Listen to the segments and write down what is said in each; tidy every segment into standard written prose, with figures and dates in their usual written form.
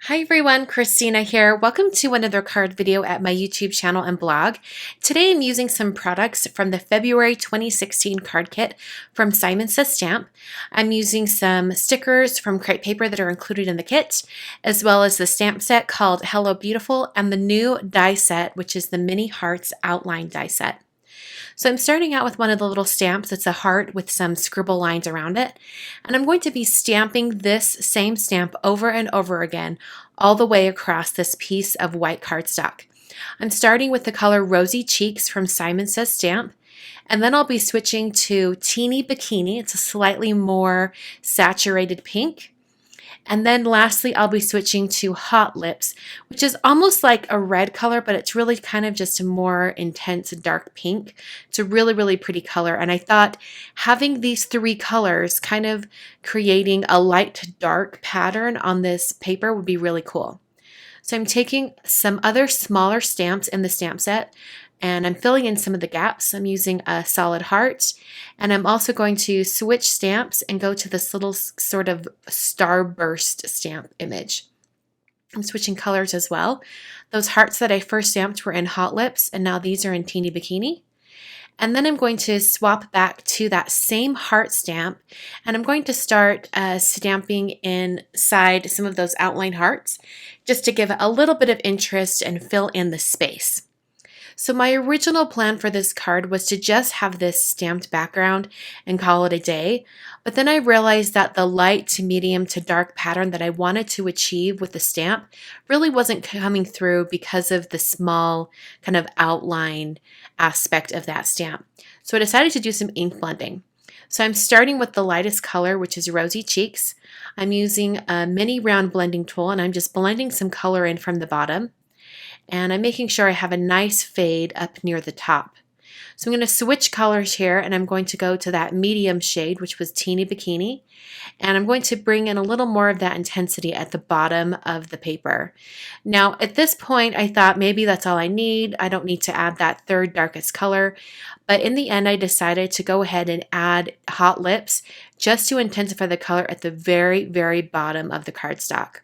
Hi everyone, Christina here. Welcome to another card video at my YouTube channel and blog. Today I'm using some products from the February 2016 card kit from Simon Says Stamp. I'm using some stickers from Crate Paper that are included in the kit, as well as the stamp set called Hello Beautiful and the new die set, which is the Mini Hearts Outline die set. So I'm starting out with one of the little stamps. It's a heart with some scribble lines around it. And I'm going to be stamping this same stamp over and over again all the way across this piece of white cardstock. I'm starting with the color Rosy Cheeks from Simon Says Stamp. And then I'll be switching to Teeny Bikini. It's a slightly more saturated pink. And then lastly, I'll be switching to Hot Lips, which is almost like a red color, but it's really kind of just a more intense dark pink. It's a really, really pretty color. And I thought having these three colors kind of creating a light to dark pattern on this paper would be really cool. So I'm taking some other smaller stamps in the stamp set and I'm filling in some of the gaps. I'm using a solid heart, and I'm also going to switch stamps and go to this little sort of starburst stamp image. I'm switching colors as well. Those hearts that I first stamped were in Hot Lips, and now these are in Teeny Bikini. And then I'm going to swap back to that same heart stamp, and I'm going to start stamping inside some of those outline hearts just to give it a little bit of interest and fill in the space. So my original plan for this card was to just have this stamped background and call it a day, but then I realized that the light to medium to dark pattern that I wanted to achieve with the stamp really wasn't coming through because of the small kind of outline aspect of that stamp. So I decided to do some ink blending. So I'm starting with the lightest color, which is Rosy Cheeks. I'm using a mini round blending tool, and I'm just blending some color in from the bottom. And I'm making sure I have a nice fade up near the top. So I'm going to switch colors here, and I'm going to go to that medium shade, which was Teeny Bikini, and I'm going to bring in a little more of that intensity at the bottom of the paper. Now at this point I thought maybe that's all I need. I don't need to add that third darkest color, but in the end I decided to go ahead and add Hot Lips just to intensify the color at the very, very bottom of the cardstock.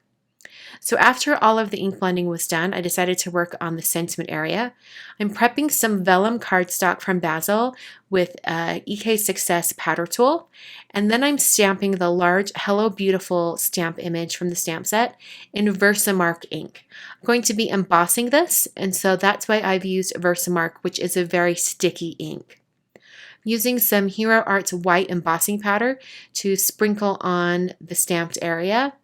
So after all of the ink blending was done, I decided to work on the sentiment area. I'm prepping some vellum cardstock from Bazzill with EK Success powder tool, and then I'm stamping the large Hello Beautiful stamp image from the stamp set in Versamark ink. I'm going to be embossing this, and so that's why I've used Versamark, which is a very sticky ink. Using some Hero Arts white embossing powder to sprinkle on the stamped area,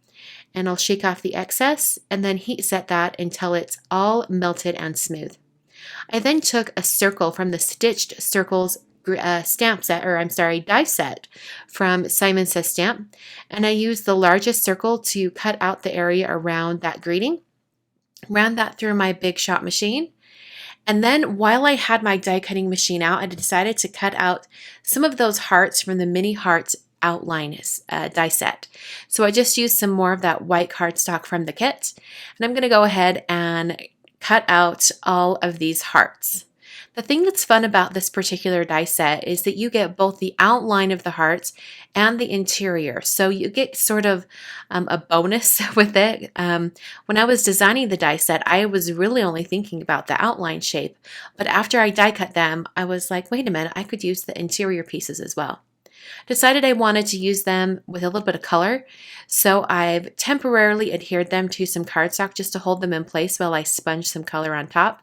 and I'll shake off the excess and then heat set that until it's all melted and smooth. I then took a circle from the Stitched Circles stamp set, die set from Simon Says Stamp, and I used the largest circle to cut out the area around that greeting. Ran that through my Big Shot machine. And then while I had my die cutting machine out, I decided to cut out some of those hearts from the Mini Hearts Outline die set. So I just used some more of that white cardstock from the kit, and I'm going to go ahead and cut out all of these hearts. The thing that's fun about this particular die set is that you get both the outline of the hearts and the interior. So you get sort of a bonus with it. When I was designing the die set, I was really only thinking about the outline shape. But after I die cut them, I was like, wait a minute, I could use the interior pieces as well. Decided I wanted to use them with a little bit of color, so I've temporarily adhered them to some cardstock just to hold them in place while I sponge some color on top.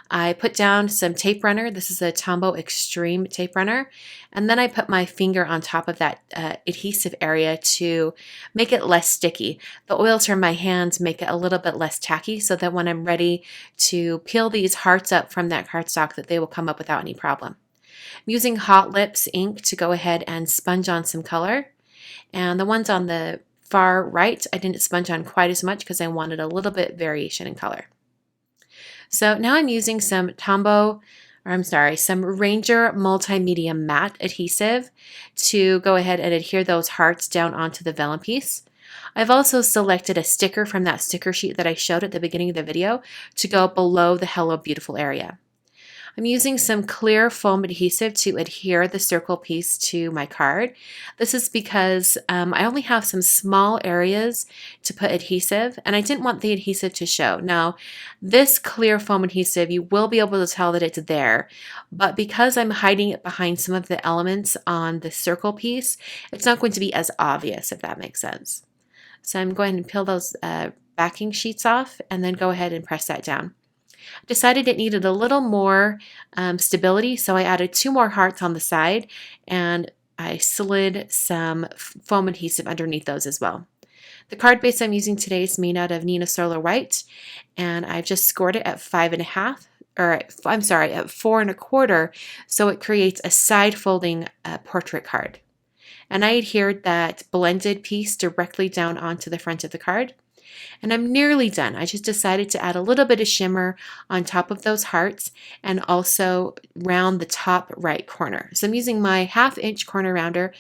I put down some tape runner. This is a Tombow Extreme tape runner, and then I put my finger on top of that adhesive area to make it less sticky. The oils from my hands make it a little bit less tacky so that when I'm ready to peel these hearts up from that cardstock that they will come up without any problem. I'm using Hot Lips ink to go ahead and sponge on some color, and the ones on the far right I didn't sponge on quite as much because I wanted a little bit variation in color. So now I'm using some some Ranger Multimedia Matte adhesive to go ahead and adhere those hearts down onto the vellum piece. I've also selected a sticker from that sticker sheet that I showed at the beginning of the video to go below the Hello Beautiful area. I'm using some clear foam adhesive to adhere the circle piece to my card. This is because I only have some small areas to put adhesive, and I didn't want the adhesive to show. Now, this clear foam adhesive, you will be able to tell that it's there, but because I'm hiding it behind some of the elements on the circle piece, it's not going to be as obvious, if that makes sense. So I'm going to peel those backing sheets off and then go ahead and press that down. Decided it needed a little more stability, so I added 2 more hearts on the side, and I slid some foam adhesive underneath those as well. The card base I'm using today is made out of Neenah Solar White, and I've just scored it at 5.5, or I'm sorry, at 4.25, so it creates a side folding portrait card. And I adhered that blended piece directly down onto the front of the card. And I'm nearly done. I just decided to add a little bit of shimmer on top of those hearts and also round the top right corner. So I'm using my 1/2 inch corner rounder,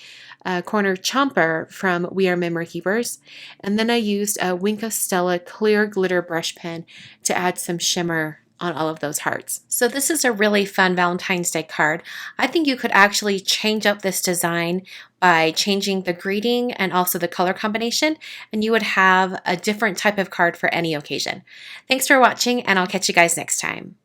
corner chomper from We Are Memory Keepers. And then I used a Wink of Stella clear glitter brush pen to add some shimmer on all of those hearts. So this is a really fun Valentine's Day card. I think you could actually change up this design by changing the greeting and also the color combination, and you would have a different type of card for any occasion. Thanks for watching, and I'll catch you guys next time.